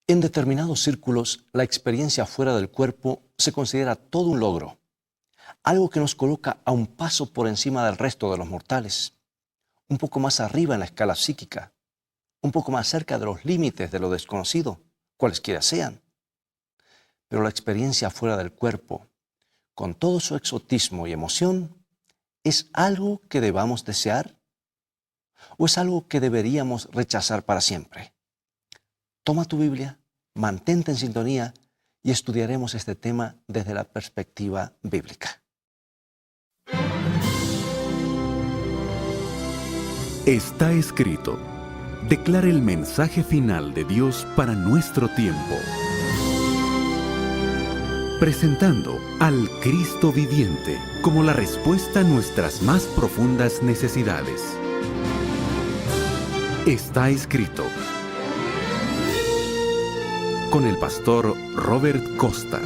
En determinados círculos, la experiencia fuera del cuerpo se considera todo un logro, algo que nos coloca a un paso por encima del resto de los mortales, un poco más arriba en la escala psíquica, un poco más cerca de los límites de lo desconocido, cualesquiera sean. Pero la experiencia fuera del cuerpo, con todo su exotismo y emoción, ¿es algo que debamos desear? ¿O es algo que deberíamos rechazar para siempre? Toma tu Biblia, mantente en sintonía y estudiaremos este tema desde la perspectiva bíblica. Está escrito. Declara el mensaje final de Dios para nuestro tiempo. Presentando al Cristo viviente como la respuesta a nuestras más profundas necesidades. Está escrito. Con el pastor Robert Costa.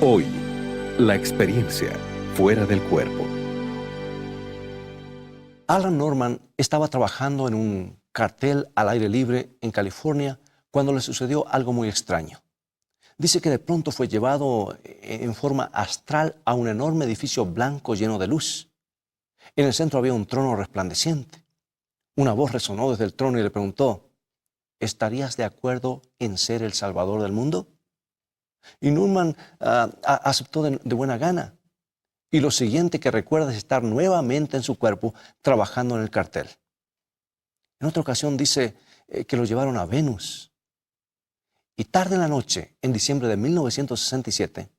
Hoy, la experiencia fuera del cuerpo. Alan Norman estaba trabajando en un cartel al aire libre en California cuando le sucedió algo muy extraño. Dice que de pronto fue llevado en forma astral a un enorme edificio blanco lleno de luz. En el centro había un trono resplandeciente. Una voz resonó desde el trono y le preguntó: ¿estarías de acuerdo en ser el Salvador del mundo? Y Norman aceptó de buena gana. Y lo siguiente que recuerda es estar nuevamente en su cuerpo trabajando en el cartel. En otra ocasión dice que lo llevaron a Venus. Y tarde en la noche, en diciembre de 1967,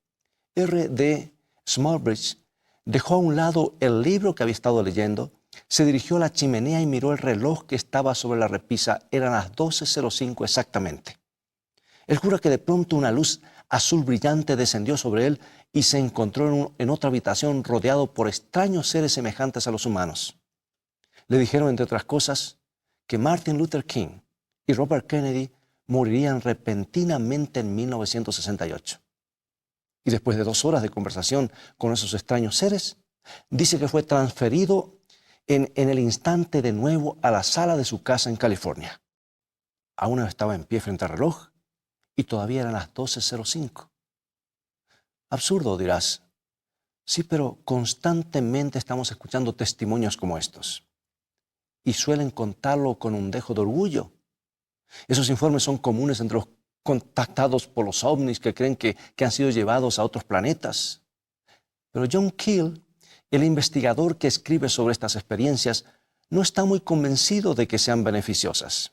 R.D. Smallbridge dejó a un lado el libro que había estado leyendo, se dirigió a la chimenea y miró el reloj que estaba sobre la repisa. Eran las 12:05 exactamente. Él jura que de pronto una luz azul brillante descendió sobre él y se encontró en otra habitación rodeado por extraños seres semejantes a los humanos. Le dijeron, entre otras cosas, que Martin Luther King y Robert Kennedy morirían repentinamente en 1968. Y después de 2 horas de conversación con esos extraños seres, dice que fue transferido en el instante de nuevo a la sala de su casa en California. Aún estaba en pie frente al reloj y todavía eran las 12:05. Absurdo, dirás. Sí, pero constantemente estamos escuchando testimonios como estos. Y suelen contarlo con un dejo de orgullo. Esos informes son comunes entre los contactados por los ovnis que creen que han sido llevados a otros planetas. Pero John Keel, el investigador que escribe sobre estas experiencias, no está muy convencido de que sean beneficiosas.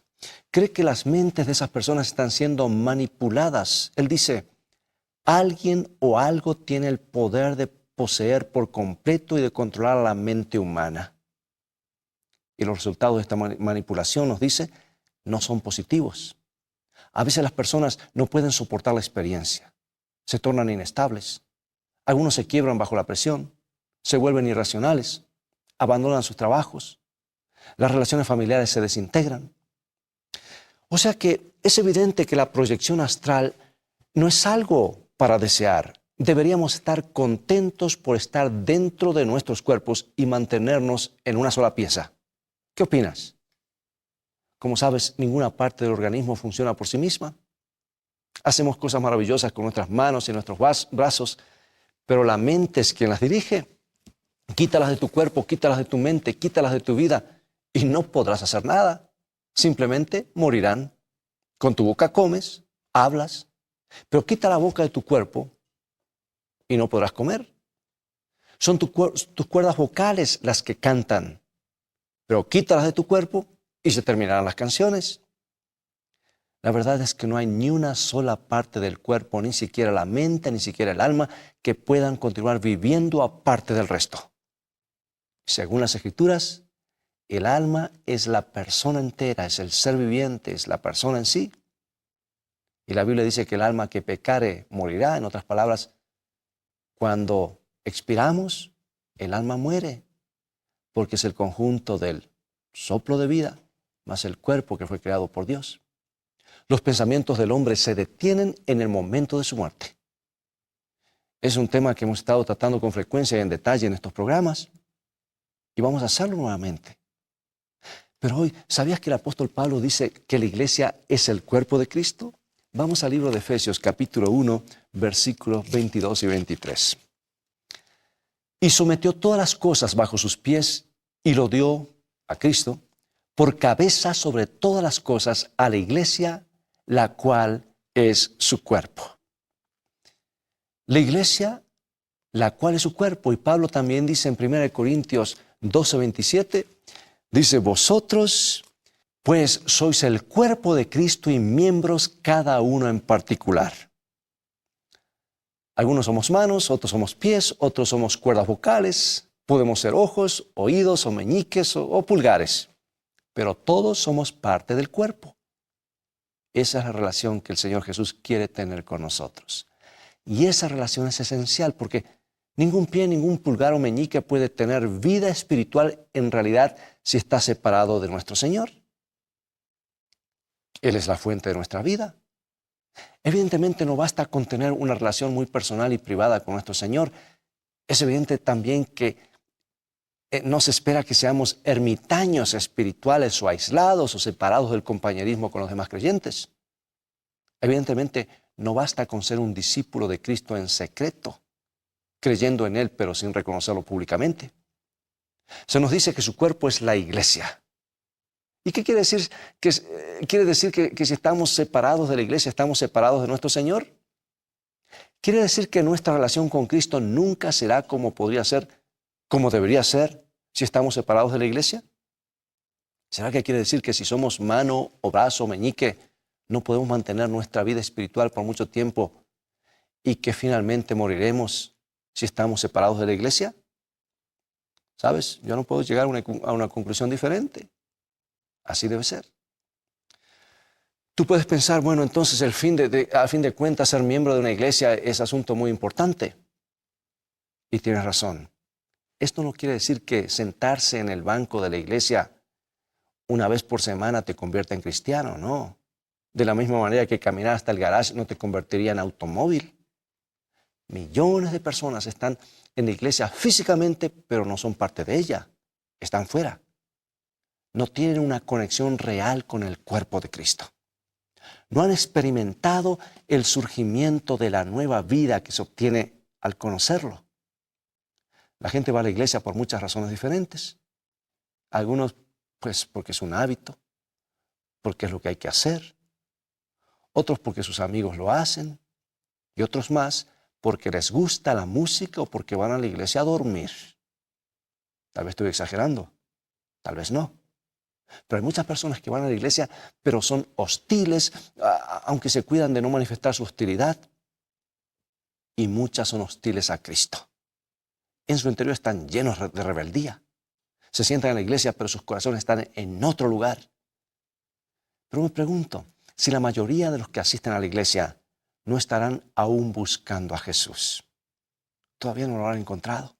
Cree que las mentes de esas personas están siendo manipuladas. Él dice: alguien o algo tiene el poder de poseer por completo y de controlar a la mente humana. Y los resultados de esta manipulación, nos dice, no son positivos. A veces las personas no pueden soportar la experiencia. Se tornan inestables. Algunos se quiebran bajo la presión, se vuelven irracionales, abandonan sus trabajos. Las relaciones familiares se desintegran. O sea que es evidente que la proyección astral no es algo para desear. Deberíamos estar contentos por estar dentro de nuestros cuerpos y mantenernos en una sola pieza. ¿Qué opinas? Como sabes, ninguna parte del organismo funciona por sí misma. Hacemos cosas maravillosas con nuestras manos y nuestros brazos, pero la mente es quien las dirige. Quítalas de tu cuerpo, quítalas de tu mente, quítalas de tu vida y no podrás hacer nada. Simplemente morirán. Con tu boca comes, hablas, pero quita la boca de tu cuerpo y no podrás comer. Son tus cuerdas vocales las que cantan, pero quítalas de tu cuerpo y se terminarán las canciones. La verdad es que no hay ni una sola parte del cuerpo, ni siquiera la mente, ni siquiera el alma, que puedan continuar viviendo aparte del resto. Según las Escrituras, el alma es la persona entera, es el ser viviente, es la persona en sí. Y la Biblia dice que el alma que pecare morirá. En otras palabras, cuando expiramos, el alma muere, porque es el conjunto del soplo de vida más el cuerpo que fue creado por Dios. Los pensamientos del hombre se detienen en el momento de su muerte. Es un tema que hemos estado tratando con frecuencia y en detalle en estos programas, y vamos a hacerlo nuevamente. Pero hoy, ¿sabías que el apóstol Pablo dice que la iglesia es el cuerpo de Cristo? Vamos al libro de Efesios, capítulo 1, versículos 22 y 23. Y sometió todas las cosas bajo sus pies y lo dio a Cristo por cabeza sobre todas las cosas a la iglesia, la cual es su cuerpo. La iglesia, la cual es su cuerpo. Y Pablo también dice en 1 Corintios 12:27, dice, vosotros pues sois el cuerpo de Cristo y miembros cada uno en particular. Algunos somos manos, otros somos pies, otros somos cuerdas vocales, podemos ser ojos, oídos o meñiques o pulgares, pero todos somos parte del cuerpo. Esa es la relación que el Señor Jesús quiere tener con nosotros. Y esa relación es esencial porque ningún pie, ningún pulgar o meñique puede tener vida espiritual en realidad si está separado de nuestro Señor. Él es la fuente de nuestra vida. Evidentemente no basta con tener una relación muy personal y privada con nuestro Señor. Es evidente también que no se espera que seamos ermitaños espirituales o aislados o separados del compañerismo con los demás creyentes. Evidentemente no basta con ser un discípulo de Cristo en secreto, creyendo en Él pero sin reconocerlo públicamente. Se nos dice que su cuerpo es la iglesia. ¿Y qué quiere decir? ¿Quiere decir que si estamos separados de la iglesia, estamos separados de nuestro Señor? ¿Quiere decir que nuestra relación con Cristo nunca será como podría ser, como debería ser, si estamos separados de la iglesia? ¿Será que quiere decir que si somos mano o brazo o meñique, no podemos mantener nuestra vida espiritual por mucho tiempo y que finalmente moriremos si estamos separados de la iglesia? ¿Sabes? Yo no puedo llegar a una conclusión diferente. Así debe ser. Tú puedes pensar, bueno, entonces a fin de cuentas ser miembro de una iglesia es asunto muy importante. Y tienes razón. Esto no quiere decir que sentarse en el banco de la iglesia una vez por semana te convierta en cristiano, no. De la misma manera que caminar hasta el garage no te convertiría en automóvil. Millones de personas están en la iglesia físicamente, pero no son parte de ella. Están fuera. No tienen una conexión real con el cuerpo de Cristo. No han experimentado el surgimiento de la nueva vida que se obtiene al conocerlo. La gente va a la iglesia por muchas razones diferentes. Algunos, pues, porque es un hábito, porque es lo que hay que hacer. Otros porque sus amigos lo hacen. Y otros más porque les gusta la música o porque van a la iglesia a dormir. Tal vez estoy exagerando, tal vez no. Pero hay muchas personas que van a la iglesia, pero son hostiles, aunque se cuidan de no manifestar su hostilidad. Y muchas son hostiles a Cristo. En su interior están llenos de rebeldía. Se sientan en la iglesia, pero sus corazones están en otro lugar. Pero me pregunto, si la mayoría de los que asisten a la iglesia no estarán aún buscando a Jesús. Todavía no lo han encontrado.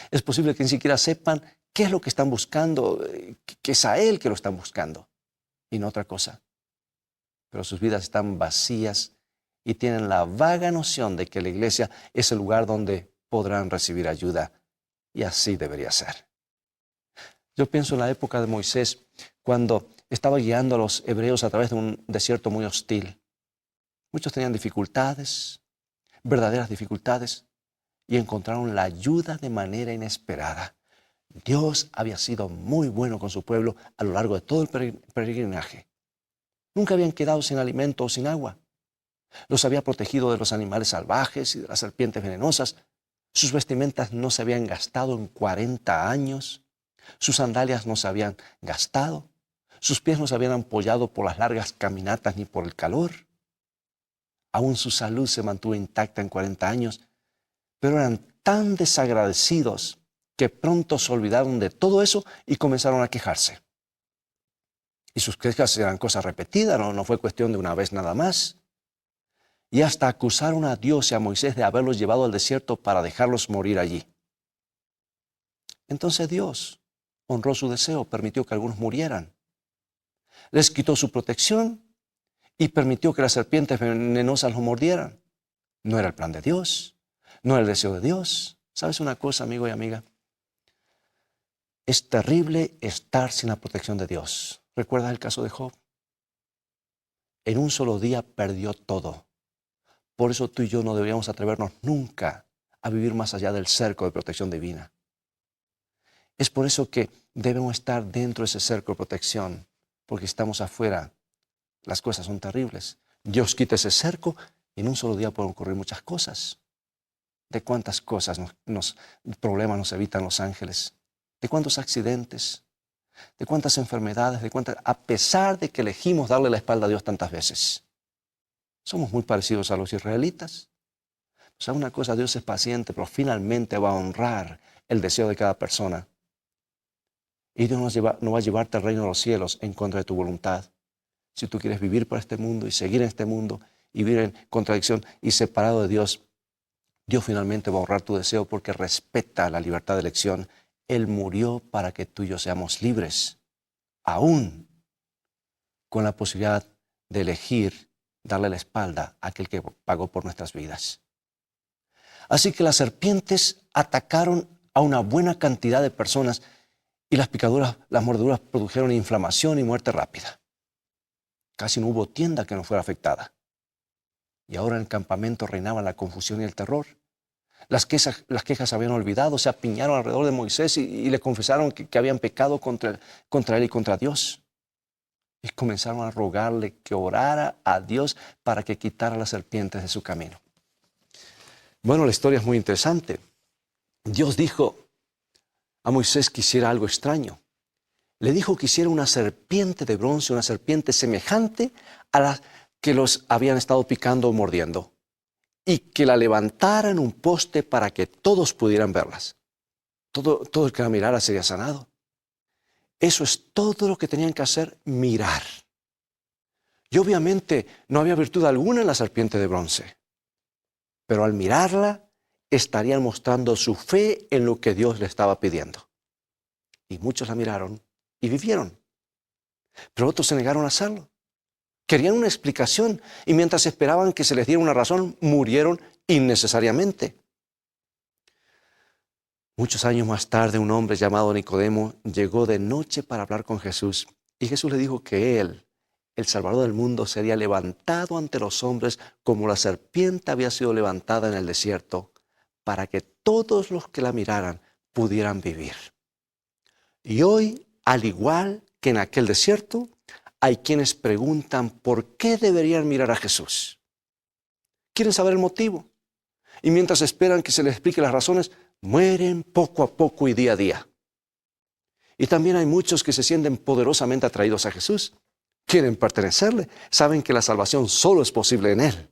Es posible que ni siquiera sepan qué es lo que están buscando, que es a Él que lo están buscando y no otra cosa. Pero sus vidas están vacías y tienen la vaga noción de que la iglesia es el lugar donde podrán recibir ayuda, y así debería ser. Yo pienso en la época de Moisés, cuando estaba guiando a los hebreos a través de un desierto muy hostil. Muchos tenían dificultades, verdaderas dificultades, y encontraron la ayuda de manera inesperada. Dios había sido muy bueno con su pueblo a lo largo de todo el peregrinaje. Nunca habían quedado sin alimento o sin agua. Los había protegido de los animales salvajes y de las serpientes venenosas. Sus vestimentas no se habían gastado en 40 años. Sus sandalias no se habían gastado. Sus pies no se habían ampollado por las largas caminatas ni por el calor. Aún su salud se mantuvo intacta en 40 años, pero eran tan desagradecidos que pronto se olvidaron de todo eso y comenzaron a quejarse. Y sus quejas eran cosas repetidas, no fue cuestión de una vez nada más. Y hasta acusaron a Dios y a Moisés de haberlos llevado al desierto para dejarlos morir allí. Entonces Dios honró su deseo, permitió que algunos murieran. Les quitó su protección y permitió que las serpientes venenosas los mordieran. No era el plan de Dios, no era el deseo de Dios. ¿Sabes una cosa, amigo y amiga? Es terrible estar sin la protección de Dios. ¿Recuerdas el caso de Job? En un solo día perdió todo. Por eso tú y yo no deberíamos atrevernos nunca a vivir más allá del cerco de protección divina. Es por eso que debemos estar dentro de ese cerco de protección, porque estamos afuera. Las cosas son terribles. Dios quita ese cerco y en un solo día pueden ocurrir muchas cosas. ¿De cuántas cosas problemas nos evitan los ángeles? ¿De cuántos accidentes? ¿De cuántas enfermedades? A pesar de que elegimos darle la espalda a Dios tantas veces. Somos muy parecidos a los israelitas. O sea, una cosa, Dios es paciente, pero finalmente va a honrar el deseo de cada persona. Y Dios no va a llevarte al reino de los cielos en contra de tu voluntad. Si tú quieres vivir para este mundo y seguir en este mundo y vivir en contradicción y separado de Dios, Dios finalmente va a honrar tu deseo porque respeta la libertad de elección. Él murió para que tú y yo seamos libres, aún con la posibilidad de elegir darle la espalda a aquel que pagó por nuestras vidas. Así que las serpientes atacaron a una buena cantidad de personas y las picaduras, las mordeduras produjeron inflamación y muerte rápida. Casi no hubo tienda que no fuera afectada. Y ahora en el campamento reinaban la confusión y el terror. Las quejas se habían olvidado, se apiñaron alrededor de Moisés y le confesaron que habían pecado contra él y contra Dios. Y comenzaron a rogarle que orara a Dios para que quitara las serpientes de su camino. Bueno, la historia es muy interesante. Dios dijo a Moisés que hiciera algo extraño. Le dijo que hiciera una serpiente de bronce, una serpiente semejante a la que los habían estado picando o mordiendo, y que la levantara en un poste para que todos pudieran verlas. Todo el que la mirara sería sanado. Eso es todo lo que tenían que hacer, mirar. Y obviamente no había virtud alguna en la serpiente de bronce, pero al mirarla estarían mostrando su fe en lo que Dios le estaba pidiendo. Y muchos la miraron y vivieron, pero otros se negaron a hacerlo. Querían una explicación y mientras esperaban que se les diera una razón, murieron innecesariamente. Muchos años más tarde, un hombre llamado Nicodemo llegó de noche para hablar con Jesús y Jesús le dijo que él, el Salvador del mundo, sería levantado ante los hombres como la serpiente había sido levantada en el desierto, para que todos los que la miraran pudieran vivir. Y hoy, al igual que en aquel desierto, hay quienes preguntan por qué deberían mirar a Jesús. Quieren saber el motivo. Y mientras esperan que se les explique las razones, mueren poco a poco y día a día. Y también hay muchos que se sienten poderosamente atraídos a Jesús. Quieren pertenecerle. Saben que la salvación solo es posible en Él.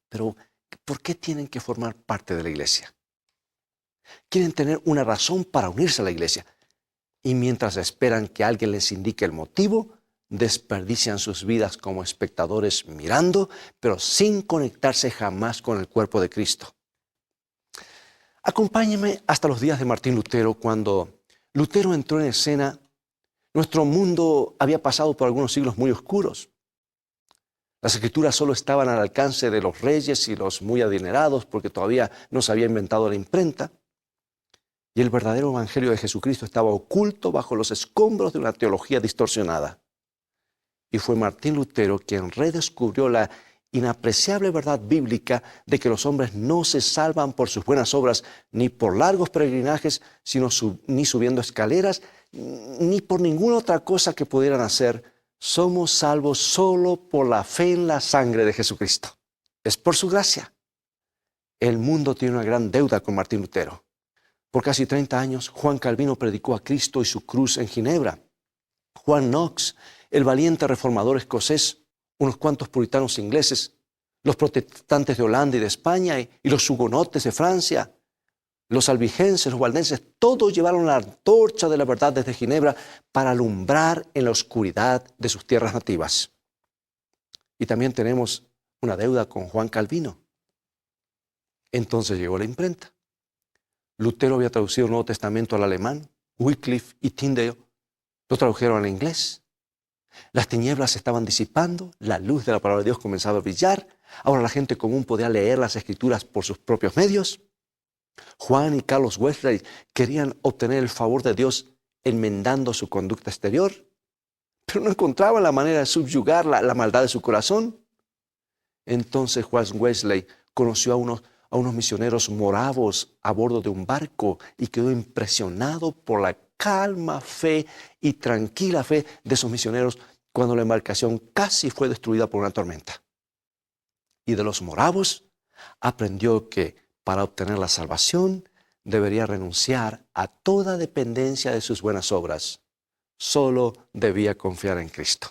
Pero, ¿por qué tienen que formar parte de la iglesia? Quieren tener una razón para unirse a la iglesia. Y mientras esperan que alguien les indique el motivo, desperdician sus vidas como espectadores mirando, pero sin conectarse jamás con el cuerpo de Cristo. Acompáñenme hasta los días de Martín Lutero. Cuando Lutero entró en escena, nuestro mundo había pasado por algunos siglos muy oscuros. Las escrituras solo estaban al alcance de los reyes y los muy adinerados porque todavía no se había inventado la imprenta. Y el verdadero evangelio de Jesucristo estaba oculto bajo los escombros de una teología distorsionada. Y fue Martín Lutero quien redescubrió la inapreciable verdad bíblica de que los hombres no se salvan por sus buenas obras, ni por largos peregrinajes, ni subiendo escaleras, ni por ninguna otra cosa que pudieran hacer. Somos salvos solo por la fe en la sangre de Jesucristo. Es por su gracia. El mundo tiene una gran deuda con Martín Lutero. Por casi 30 años, Juan Calvino predicó a Cristo y su cruz en Ginebra. Juan Knox, el valiente reformador escocés, unos cuantos puritanos ingleses, los protestantes de Holanda y de España y los hugonotes de Francia, los albigenses, los valdenses, todos llevaron la antorcha de la verdad desde Ginebra para alumbrar en la oscuridad de sus tierras nativas. Y también tenemos una deuda con Juan Calvino. Entonces llegó la imprenta. Lutero había traducido el Nuevo Testamento al alemán, Wycliffe y Tyndale lo tradujeron al inglés. Las tinieblas se estaban disipando, la luz de la palabra de Dios comenzaba a brillar. Ahora la gente común podía leer las Escrituras por sus propios medios. Juan y Carlos Wesley querían obtener el favor de Dios enmendando su conducta exterior, pero no encontraban la manera de subyugar la maldad de su corazón. Entonces Juan Wesley conoció a unos misioneros moravos a bordo de un barco y quedó impresionado por la calma fe y tranquila fe de esos misioneros cuando la embarcación casi fue destruida por una tormenta. Y de los moravos aprendió que para obtener la salvación debería renunciar a toda dependencia de sus buenas obras. Solo debía confiar en Cristo.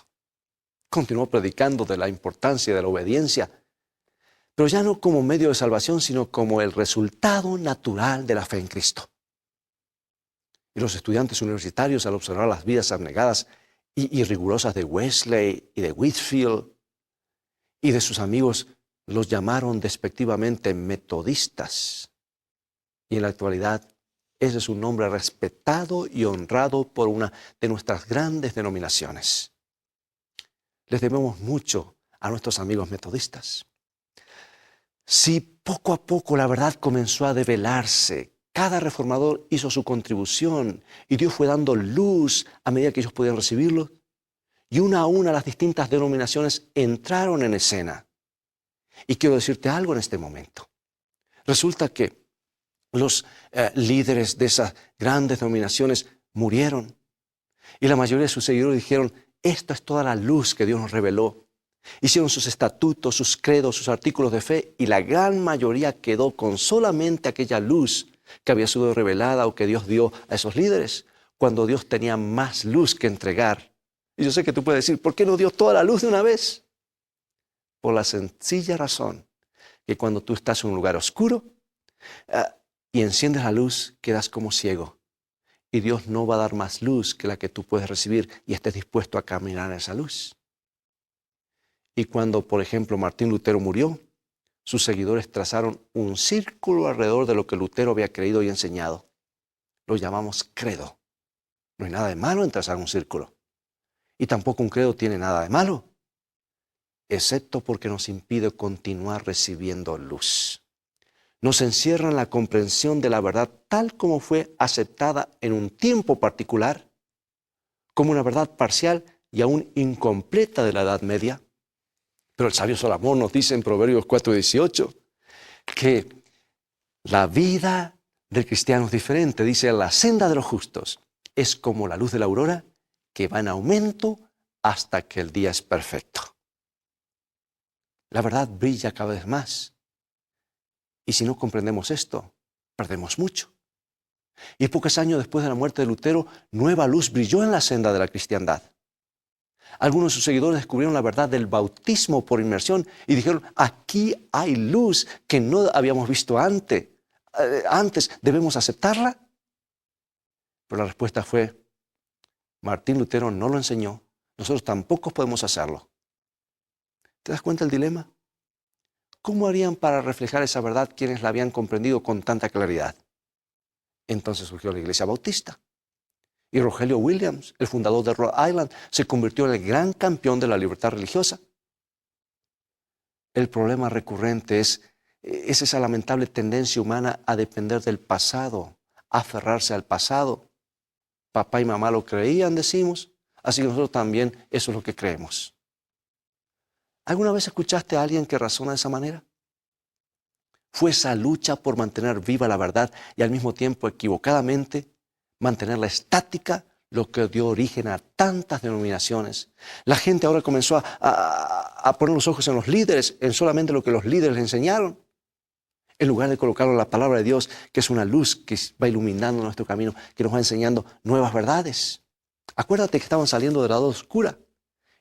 Continuó predicando de la importancia de la obediencia, pero ya no como medio de salvación, sino como el resultado natural de la fe en Cristo. Y los estudiantes universitarios, al observar las vidas abnegadas y rigurosas de Wesley y de Whitefield y de sus amigos, los llamaron despectivamente metodistas. Y en la actualidad, ese es un nombre respetado y honrado por una de nuestras grandes denominaciones. Les debemos mucho a nuestros amigos metodistas. Si poco a poco la verdad comenzó a develarse, cada reformador hizo su contribución y Dios fue dando luz a medida que ellos podían recibirlo, y una a una las distintas denominaciones entraron en escena. Y quiero decirte algo en este momento. Resulta que los líderes de esas grandes denominaciones murieron. Y la mayoría de sus seguidores dijeron, esta es toda la luz que Dios nos reveló. Hicieron sus estatutos, sus credos, sus artículos de fe, y la gran mayoría quedó con solamente aquella luz que había sido revelada o que Dios dio a esos líderes, cuando Dios tenía más luz que entregar. Y yo sé que tú puedes decir, ¿por qué no dio toda la luz de una vez? Por la sencilla razón que cuando tú estás en un lugar oscuro y enciendes la luz, quedas como ciego. Y Dios no va a dar más luz que la que tú puedes recibir y estés dispuesto a caminar en esa luz. Y cuando, por ejemplo, Martín Lutero murió, sus seguidores trazaron un círculo alrededor de lo que Lutero había creído y enseñado. Lo llamamos credo. No hay nada de malo en trazar un círculo. Y tampoco un credo tiene nada de malo, excepto porque nos impide continuar recibiendo luz. Nos encierra en la comprensión de la verdad tal como fue aceptada en un tiempo particular, como una verdad parcial y aún incompleta de la Edad Media. Pero el sabio Salomón nos dice en Proverbios 4:18 que la vida del cristiano es diferente. Dice, la senda de los justos es como la luz de la aurora que va en aumento hasta que el día es perfecto. La verdad brilla cada vez más. Y si no comprendemos esto, perdemos mucho. Y pocos años después de la muerte de Lutero, nueva luz brilló en la senda de la cristiandad. Algunos de sus seguidores descubrieron la verdad del bautismo por inmersión y dijeron, aquí hay luz que no habíamos visto antes. ¿Debemos aceptarla? Pero la respuesta fue, Martín Lutero no lo enseñó, nosotros tampoco podemos hacerlo. ¿Te das cuenta del dilema? ¿Cómo harían para reflejar esa verdad quienes la habían comprendido con tanta claridad? Entonces surgió la Iglesia Bautista. Y Rogelio Williams, el fundador de Rhode Island, se convirtió en el gran campeón de la libertad religiosa. El problema recurrente es esa lamentable tendencia humana a depender del pasado, a aferrarse al pasado. Papá y mamá lo creían, decimos, así que nosotros también eso es lo que creemos. ¿Alguna vez escuchaste a alguien que razona de esa manera? Fue esa lucha por mantener viva la verdad y al mismo tiempo equivocadamente mantenerla estática lo que dio origen a tantas denominaciones. La gente ahora comenzó a poner los ojos en los líderes, en solamente lo que los líderes le enseñaron, en lugar de colocarlo en la palabra de Dios, que es una luz que va iluminando nuestro camino, que nos va enseñando nuevas verdades. Acuérdate que estaban saliendo de la edad oscura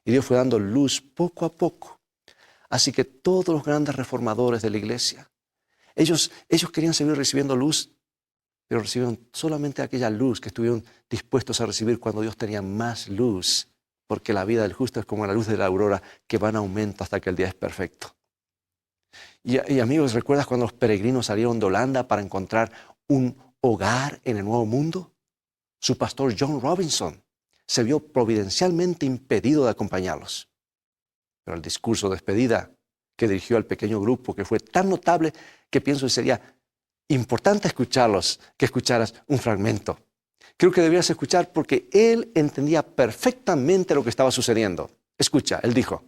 y Dios fue dando luz poco a poco. Así que todos los grandes reformadores de la iglesia, ellos querían seguir recibiendo luz, pero recibieron solamente aquella luz que estuvieron dispuestos a recibir cuando Dios tenía más luz, porque la vida del justo es como la luz de la aurora que va en aumento hasta que el día es perfecto. Y amigos, ¿recuerdas cuando los peregrinos salieron de Holanda para encontrar un hogar en el Nuevo Mundo? Su pastor John Robinson se vio providencialmente impedido de acompañarlos. Pero el discurso de despedida que dirigió al pequeño grupo, que fue tan notable que pienso que sería importante que escucharas un fragmento. Creo que deberías escuchar porque él entendía perfectamente lo que estaba sucediendo. Escucha, él dijo,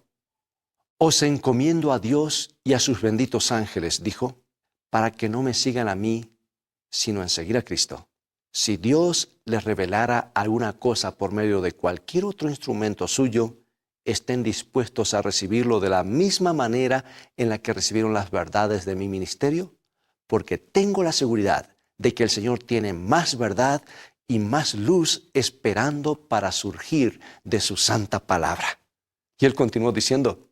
os encomiendo a Dios y a sus benditos ángeles, dijo, para que no me sigan a mí, sino en seguir a Cristo. Si Dios les revelara alguna cosa por medio de cualquier otro instrumento suyo, estén dispuestos a recibirlo de la misma manera en la que recibieron las verdades de mi ministerio, porque tengo la seguridad de que el Señor tiene más verdad y más luz esperando para surgir de su santa palabra. Y él continuó diciendo,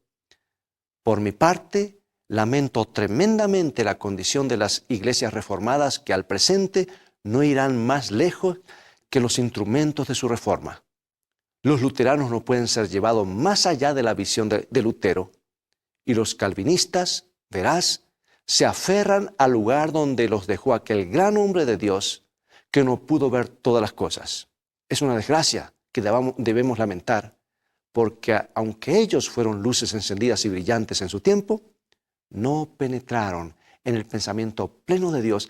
por mi parte, lamento tremendamente la condición de las iglesias reformadas que al presente no irán más lejos que los instrumentos de su reforma. Los luteranos no pueden ser llevados más allá de la visión de Lutero, y los calvinistas, verás, se aferran al lugar donde los dejó aquel gran hombre de Dios que no pudo ver todas las cosas. Es una desgracia que debemos lamentar, porque aunque ellos fueron luces encendidas y brillantes en su tiempo, no penetraron en el pensamiento pleno de Dios,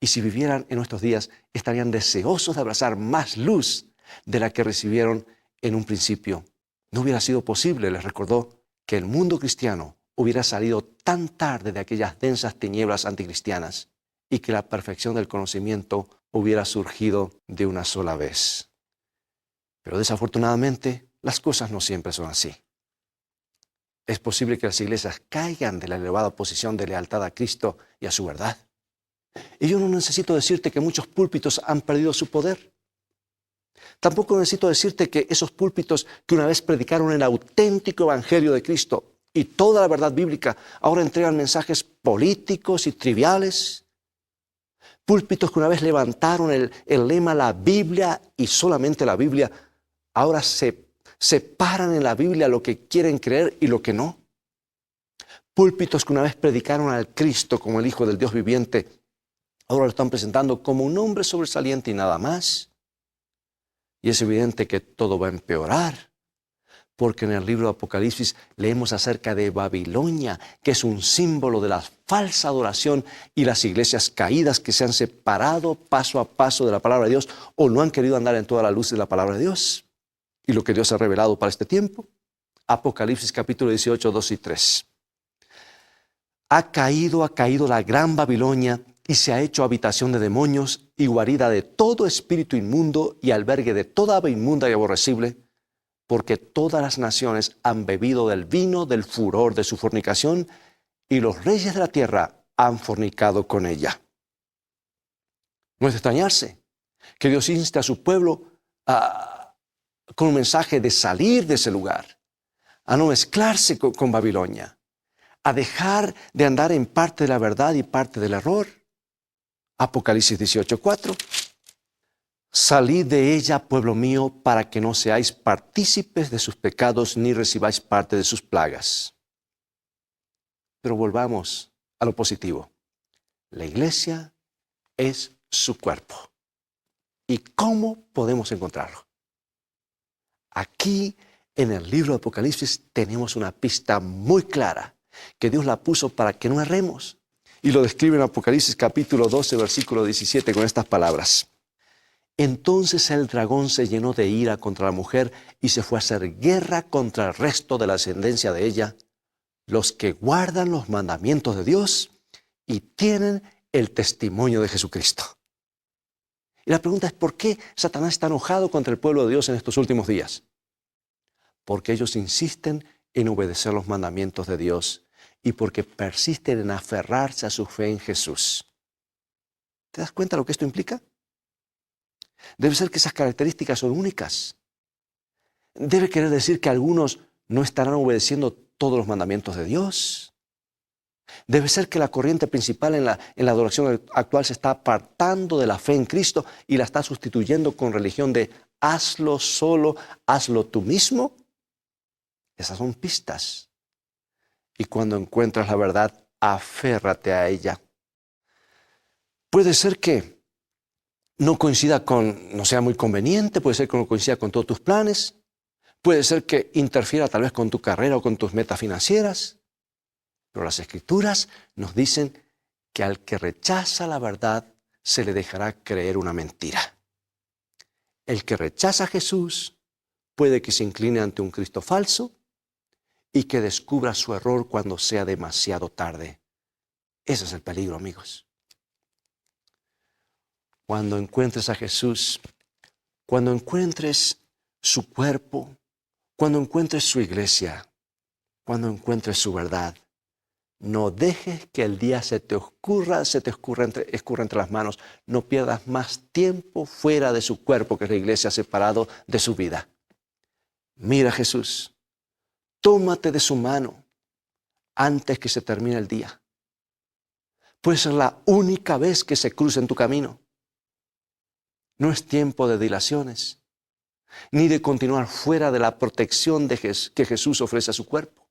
y si vivieran en nuestros días, estarían deseosos de abrazar más luz de la que recibieron en un principio. No hubiera sido posible, les recordó, que el mundo cristiano hubiera salido tan tarde de aquellas densas tinieblas anticristianas y que la perfección del conocimiento hubiera surgido de una sola vez. Pero desafortunadamente, las cosas no siempre son así. Es posible que las iglesias caigan de la elevada posición de lealtad a Cristo y a su verdad. Y yo no necesito decirte que muchos púlpitos han perdido su poder. Tampoco necesito decirte que esos púlpitos que una vez predicaron el auténtico evangelio de Cristo y toda la verdad bíblica, ahora entregan mensajes políticos y triviales. Púlpitos que una vez levantaron el lema la Biblia y solamente la Biblia, ahora se separan en la Biblia lo que quieren creer y lo que no. Púlpitos que una vez predicaron al Cristo como el Hijo del Dios viviente, ahora lo están presentando como un hombre sobresaliente y nada más. Y es evidente que todo va a empeorar, porque en el libro de Apocalipsis leemos acerca de Babilonia, que es un símbolo de la falsa adoración y las iglesias caídas que se han separado paso a paso de la palabra de Dios o no han querido andar en toda la luz de la palabra de Dios. Y lo que Dios ha revelado para este tiempo, Apocalipsis capítulo 18, 2 y 3. Ha caído la gran Babilonia y se ha hecho habitación de demonios y guarida de todo espíritu inmundo y albergue de toda ave inmunda y aborrecible, porque todas las naciones han bebido del vino del furor de su fornicación y los reyes de la tierra han fornicado con ella. No es de extrañarse que Dios inste a su pueblo con un mensaje de salir de ese lugar, a no mezclarse con Babilonia, a dejar de andar en parte de la verdad y parte del error. Apocalipsis 18:4. Salid de ella, pueblo mío, para que no seáis partícipes de sus pecados ni recibáis parte de sus plagas. Pero volvamos a lo positivo. La iglesia es su cuerpo. ¿Y cómo podemos encontrarlo? Aquí en el libro de Apocalipsis tenemos una pista muy clara que Dios la puso para que no erremos. Y lo describe en Apocalipsis capítulo 12, versículo 17 con estas palabras. Entonces el dragón se llenó de ira contra la mujer y se fue a hacer guerra contra el resto de la descendencia de ella, los que guardan los mandamientos de Dios y tienen el testimonio de Jesucristo. Y la pregunta es, ¿por qué Satanás está enojado contra el pueblo de Dios en estos últimos días? Porque ellos insisten en obedecer los mandamientos de Dios y porque persisten en aferrarse a su fe en Jesús. ¿Te das cuenta de lo que esto implica? Debe ser que esas características son únicas. Debe querer decir que algunos no estarán obedeciendo todos los mandamientos de Dios. Debe ser que la corriente principal en la adoración actual se está apartando de la fe en Cristo y la está sustituyendo con religión de hazlo solo, hazlo tú mismo. Esas son pistas. Y cuando encuentras la verdad, aférrate a ella. Puede ser que no sea muy conveniente, puede ser que no coincida con todos tus planes, puede ser que interfiera tal vez con tu carrera o con tus metas financieras, pero las Escrituras nos dicen que al que rechaza la verdad se le dejará creer una mentira. El que rechaza a Jesús puede que se incline ante un Cristo falso y que descubra su error cuando sea demasiado tarde. Ese es el peligro, amigos. Cuando encuentres a Jesús, cuando encuentres su cuerpo, cuando encuentres su iglesia, cuando encuentres su verdad, no dejes que el día se te escurra entre las manos. No pierdas más tiempo fuera de su cuerpo, que es la iglesia, separado de su vida. Mira a Jesús, tómate de su mano antes que se termine el día. Puede ser la única vez que se cruce en tu camino. No es tiempo de dilaciones, ni de continuar fuera de la protección que Jesús ofrece a su cuerpo,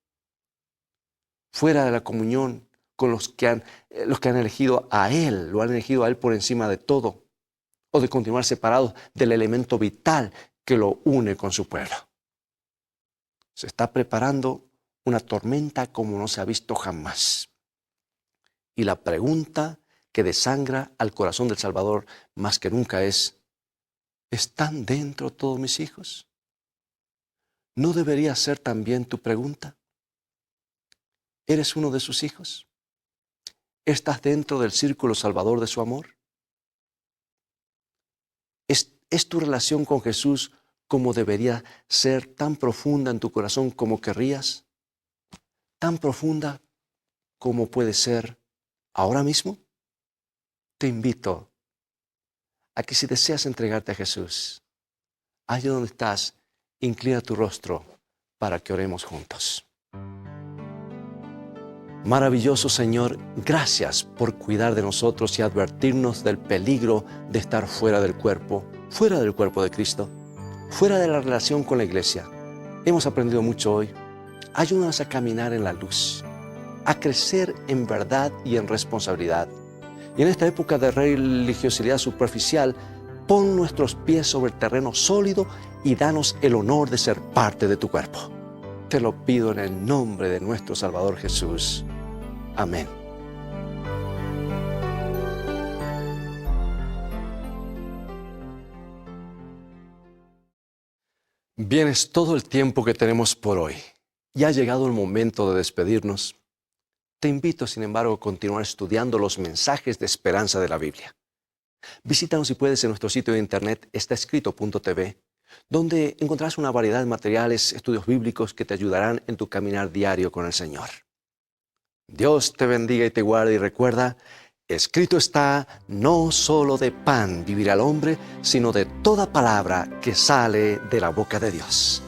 fuera de la comunión con los que han elegido a Él, lo han elegido a Él por encima de todo, o de continuar separados del elemento vital que lo une con su pueblo. Se está preparando una tormenta como no se ha visto jamás. Y la pregunta que desangra al corazón del Salvador más que nunca es: ¿están dentro todos mis hijos? ¿No debería ser también tu pregunta? ¿Eres uno de sus hijos? ¿Estás dentro del círculo salvador de su amor? ¿Es tu relación con Jesús como debería ser, tan profunda en tu corazón como querrías? ¿Tan profunda como puede ser ahora mismo? Te invito a que, si deseas entregarte a Jesús, allá donde estás, inclina tu rostro para que oremos juntos. Maravilloso Señor, gracias por cuidar de nosotros y advertirnos del peligro de estar fuera del cuerpo de Cristo, fuera de la relación con la iglesia. Hemos aprendido mucho hoy. Ayúdanos a caminar en la luz, a crecer en verdad y en responsabilidad. Y en esta época de religiosidad superficial, pon nuestros pies sobre el terreno sólido y danos el honor de ser parte de tu cuerpo. Te lo pido en el nombre de nuestro Salvador Jesús. Amén. Bien, es todo el tiempo que tenemos por hoy. Ya ha llegado el momento de despedirnos. Te invito, sin embargo, a continuar estudiando los mensajes de esperanza de la Biblia. Visítanos, si puedes, en nuestro sitio de internet estaescrito.tv, donde encontrarás una variedad de materiales, estudios bíblicos que te ayudarán en tu caminar diario con el Señor. Dios te bendiga y te guarde, y recuerda, escrito está: no solo de pan vivirá el hombre, sino de toda palabra que sale de la boca de Dios.